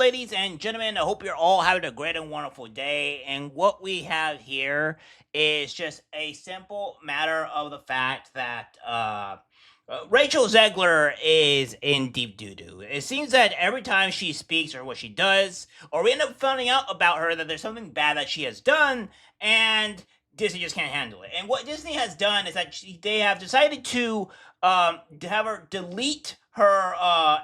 ladies and gentlemen. I hope you're all having a great and wonderful day. And what we have here is just a simple matter of the fact that Rachel Zegler is in deep doo doo. It seems that every time she speaks or what she does, or we end up finding out about her that there's something bad that she has done, and Disney just can't handle it. And what Disney has done is that they have decided to have her delete her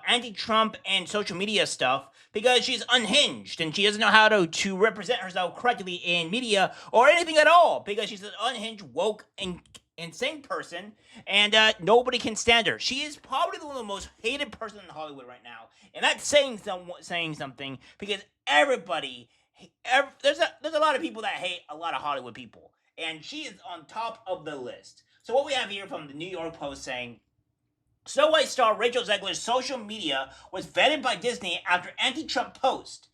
anti-Trump and social media stuff because she's unhinged and she doesn't know how to represent herself correctly in media or anything at all because she's an unhinged, woke, and insane person, and nobody can stand her. She is probably one of the most hated person in Hollywood right now, and that's saying something because there's a lot of people that hate a lot of Hollywood people, and she is on top of the list. So what we have here from the New York Post saying, Snow White star Rachel Zegler's social media was vetted by Disney after anti-Trump post.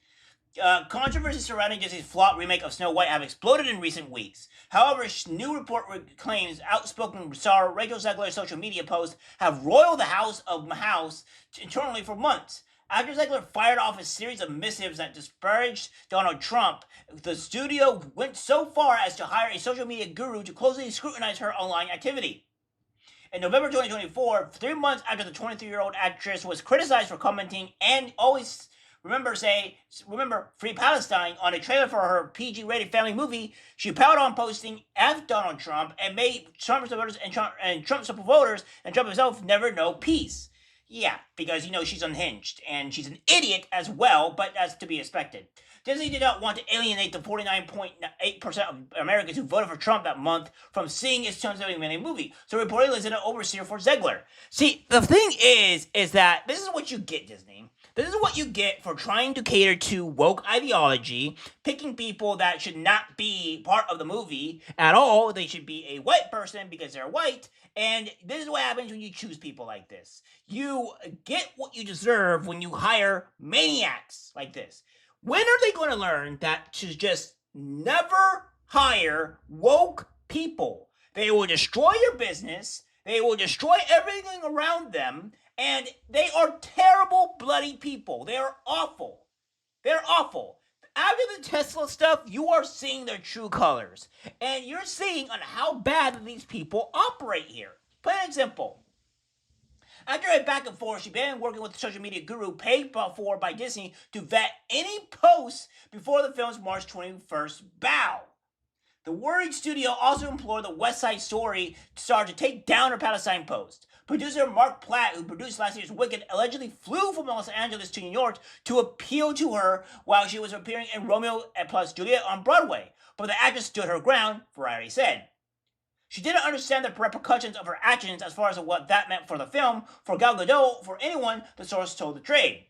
Controversy surrounding Disney's flawed remake of Snow White have exploded in recent weeks. However, a new report claims outspoken star Rachel Zegler's social media posts have roiled the House internally for months. After Zegler fired off a series of missives that disparaged Donald Trump, the studio went so far as to hire a social media guru to closely scrutinize her online activity. In November 2024, 3 months after the 23-year-old actress was criticized for commenting and always remember Free Palestine on a trailer for her PG-rated family movie, she piled on posting F Donald Trump and made Trump supporters and Trump supporters and Trump himself never know peace. Yeah, because she's unhinged and she's an idiot as well, but that's to be expected. Disney did not want to alienate the 49.8% of Americans who voted for Trump that month from seeing its 2017 movie, so reportedly is an overseer for Zegler. See, the thing is that this is what you get, Disney. This is what you get for trying to cater to woke ideology, picking people that should not be part of the movie at all. They should be a white person because they're white. And this is what happens when you choose people like this. You get what you deserve when you hire maniacs like this. When are they going to learn that to just never hire woke people? They will destroy your business. They will destroy everything around them. And they are terrible, bloody people. They are awful. They're awful. After the Tesla stuff, you are seeing their true colors. And you're seeing on how bad these people operate here. Plain and simple. After a back and forth, she began working with the social media guru paid for by Disney to vet any posts before the film's March 21st bow. The worried studio also implored the West Side Story star to take down her Palestine post. Producer Mark Platt, who produced last year's Wicked, allegedly flew from Los Angeles to New York to appeal to her while she was appearing in Romeo plus Juliet on Broadway. But the actress stood her ground, Variety said. She didn't understand the repercussions of her actions as far as what that meant for the film, for Gal Gadot, for anyone, the source told the trade.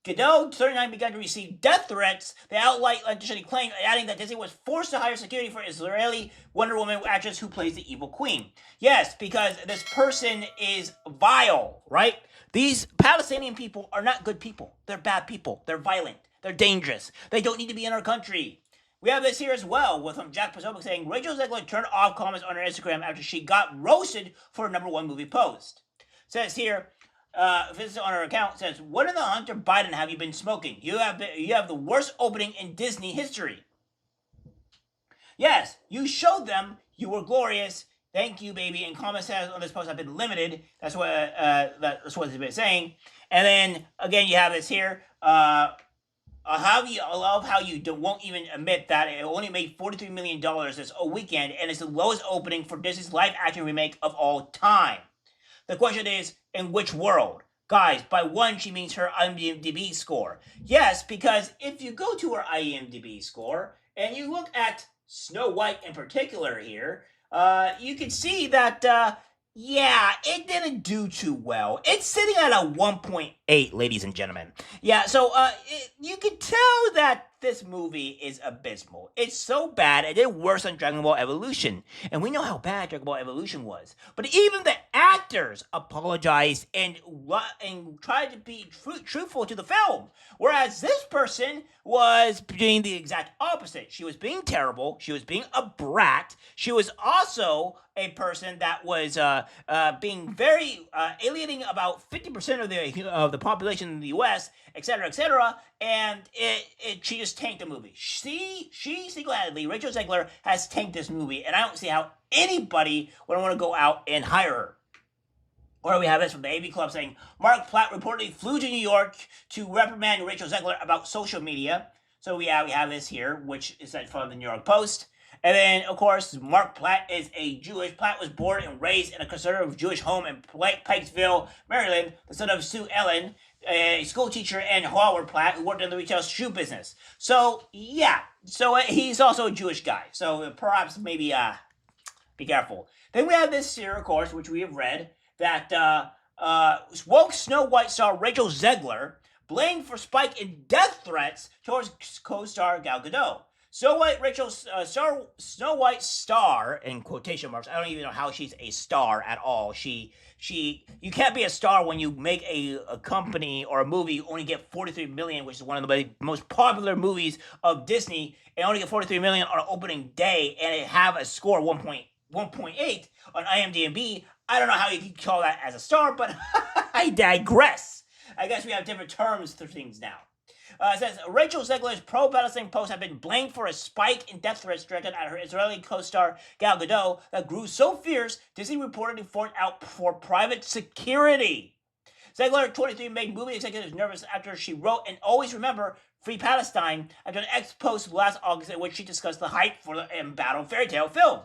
Gadot, 39, began to receive death threats. The outlet initially claimed, adding that Disney was forced to hire security for Israeli Wonder Woman actress who plays the evil queen. Yes, because this person is vile, right? These Palestinian people are not good people. They're bad people. They're violent. They're dangerous. They don't need to be in our country. We have this here as well, with Jack Posobiec saying, Rachel Zegler turned off comments on her Instagram after she got roasted for her #1 movie post. Says here, this is on her account, says, what in the Hunter Biden have you been smoking? You have the worst opening in Disney history. Yes, you showed them you were glorious. Thank you, baby. And comments says on this post have been limited. That's what it's been saying. And then again, you have this here. I love how you won't even admit that it only made $43 million this weekend, and it's the lowest opening for Disney's live-action remake of all time. The question is, in which world? Guys, by one, she means her IMDb score. Yes, because if you go to her IMDb score, and you look at Snow White in particular here, you can see that, it didn't do too well. It's sitting at a 1.8, ladies and gentlemen. Yeah, so you can tell that this movie is abysmal. It's so bad, it did worse than Dragon Ball Evolution. And we know how bad Dragon Ball Evolution was. But even the actors apologized and tried to be truthful to the film. Whereas this person was doing the exact opposite. She was being terrible. She was being a brat. She was also a person that was being very alienating about 50% of the population in the U.S., etc., and she just tanked the movie. She single-handedly, Rachel Zegler, has tanked this movie, and I don't see how anybody would want to go out and hire her. Or we have this from the AV Club saying, Mark Platt reportedly flew to New York to reprimand Rachel Zegler about social media. So we have this here, which is from the New York Post. And then, of course, Mark Platt is a Jewish. Platt was born and raised in a conservative Jewish home in Pikesville, Maryland, the son of Sue Ellen, a school teacher, and Howard Platt, who worked in the retail shoe business. So, yeah. So he's also a Jewish guy. So perhaps maybe be careful. Then we have this here, of course, which we have read, that woke Snow White star Rachel Zegler blamed for spike in death threats towards co-star Gal Gadot. Snow White star in quotation marks. I don't even know how she's a star at all. You can't be a star when you make a company or a movie. You only get 43 million, which is one of the most popular movies of Disney, and only get 43 million on opening day, and it have a score of 1.8 on IMDb. I don't know how you can call that as a star, but I digress. I guess we have different terms for things now. It says, Rachel Zegler's pro-Palestine posts have been blamed for a spike in death threats directed at her Israeli co-star Gal Gadot that grew so fierce, Disney reportedly forked out for private security. Zegler, 23, made movie executives nervous after she wrote and always remember Free Palestine after an ex-post last August in which she discussed the hype for the embattled fairy tale film.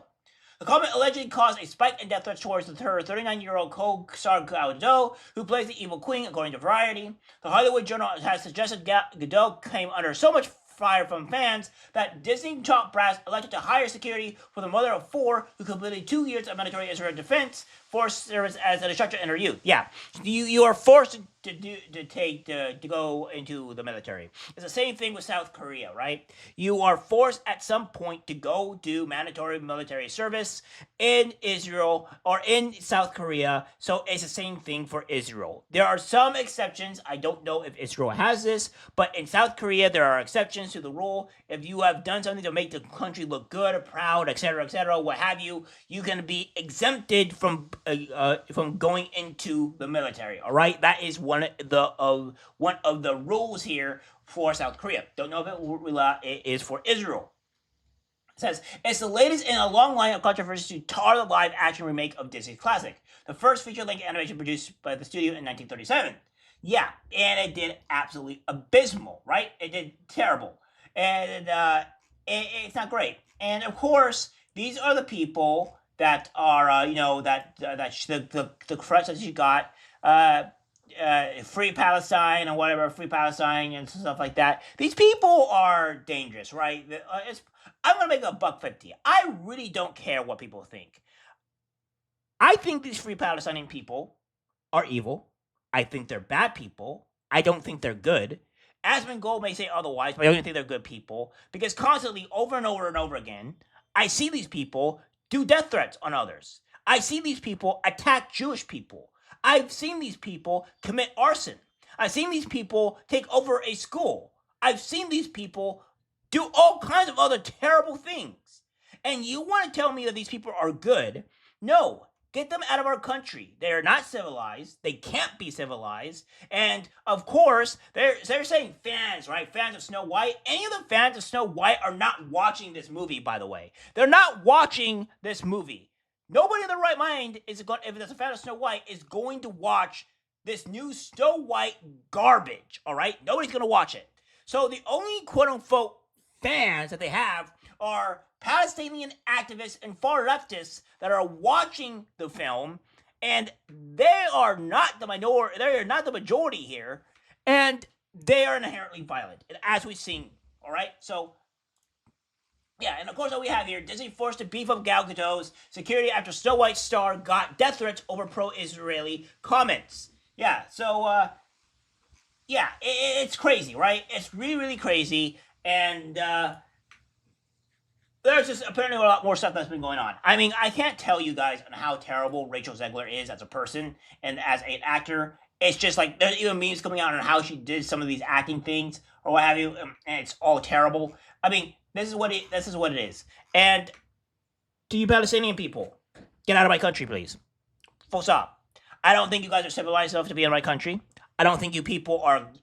The comment allegedly caused a spike in death threats towards her 39-year-old co-star Gal Gadot, who plays the evil queen, according to Variety. The Hollywood Journal has suggested Gadot came under so much fire from fans that Disney top brass elected to hire security for the mother of 4 who completed 2 years of mandatory Israel Defense Force service as an instructor in her youth. Yeah, you are forced to go into the military. It's the same thing with South Korea, right? You are forced at some point to go do mandatory military service in Israel or in South Korea. So it's the same thing for Israel. There are some exceptions. I don't know if Israel has this, but in South Korea there are exceptions to the rule. If you have done something to make the country look good or proud, etc., what have you, you can be exempted from going into the military. All right, that is one of the rules here for South Korea. Don't know if it is for Israel. It says, it's the latest in a long line of controversies to tar the live-action remake of Disney's classic, the first feature-length animation produced by the studio in 1937. Yeah, and it did absolutely abysmal, right? It did terrible. And it's not great. And, of course, these are the people that are, the threats that she got, Free Palestine or whatever, Free Palestine and stuff like that. These people are dangerous, right? I'm going to make a $1.50. I really don't care what people think. I think these Free Palestinian people are evil. I think they're bad people. I don't think they're good. Asmongold may say otherwise, but I don't think they're good people. Because constantly, over and over and over again, I see these people do death threats on others. I see these people attack Jewish people. I've seen these people commit arson. I've seen these people take over a school. I've seen these people do all kinds of other terrible things. And you want to tell me that these people are good? No. Get them out of our country. They are not civilized. They can't be civilized. And, of course, they're saying fans, right? Fans of Snow White. Any of the fans of Snow White are not watching this movie, by the way. They're not watching this movie. Nobody in their right mind, if it's a fan of Snow White, is going to watch this new Snow White garbage, all right? Nobody's going to watch it. So the only quote-unquote fans that they have are Palestinian activists and far leftists that are watching the film, and they are not the minority. They are not the majority here, and they are inherently violent, as we've seen. All right, so yeah, and of course, what we have here: Disney forced to beef up Gal Gadot's security after Snow White star got death threats over pro-Israeli comments. Yeah, so yeah, it's crazy, right? It's really, really crazy, and there's just apparently a lot more stuff that's been going on. I mean, I can't tell you guys on how terrible Rachel Zegler is as a person and as an actor. It's just like there's even memes coming out on how she did some of these acting things or what have you, and it's all terrible. I mean, this is what it is. And to you Palestinian people, get out of my country, please. Full stop. I don't think you guys are civilized enough to be in my country. I don't think you people are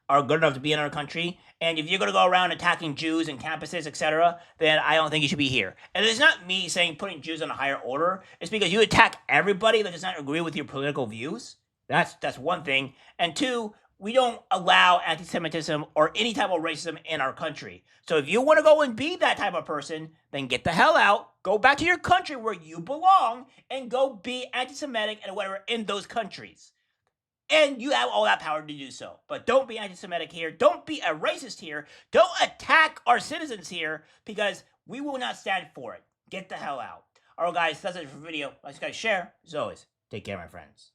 good enough to be in our country. And if you're gonna go around attacking Jews and campuses, etc., then I don't think you should be here. And it's not me saying putting Jews on a higher order. It's because you attack everybody that does not agree with your political views. That's one thing. And two, we don't allow anti-Semitism or any type of racism in our country. So if you want to go and be that type of person, then get the hell out, go back to your country where you belong, and go be anti-Semitic and whatever in those countries. And you have all that power to do so. But don't be anti-Semitic here. Don't be a racist here. Don't attack our citizens here, because we will not stand for it. Get the hell out. All right, guys, that's it for the video. Like, guys, share. As always, take care, my friends.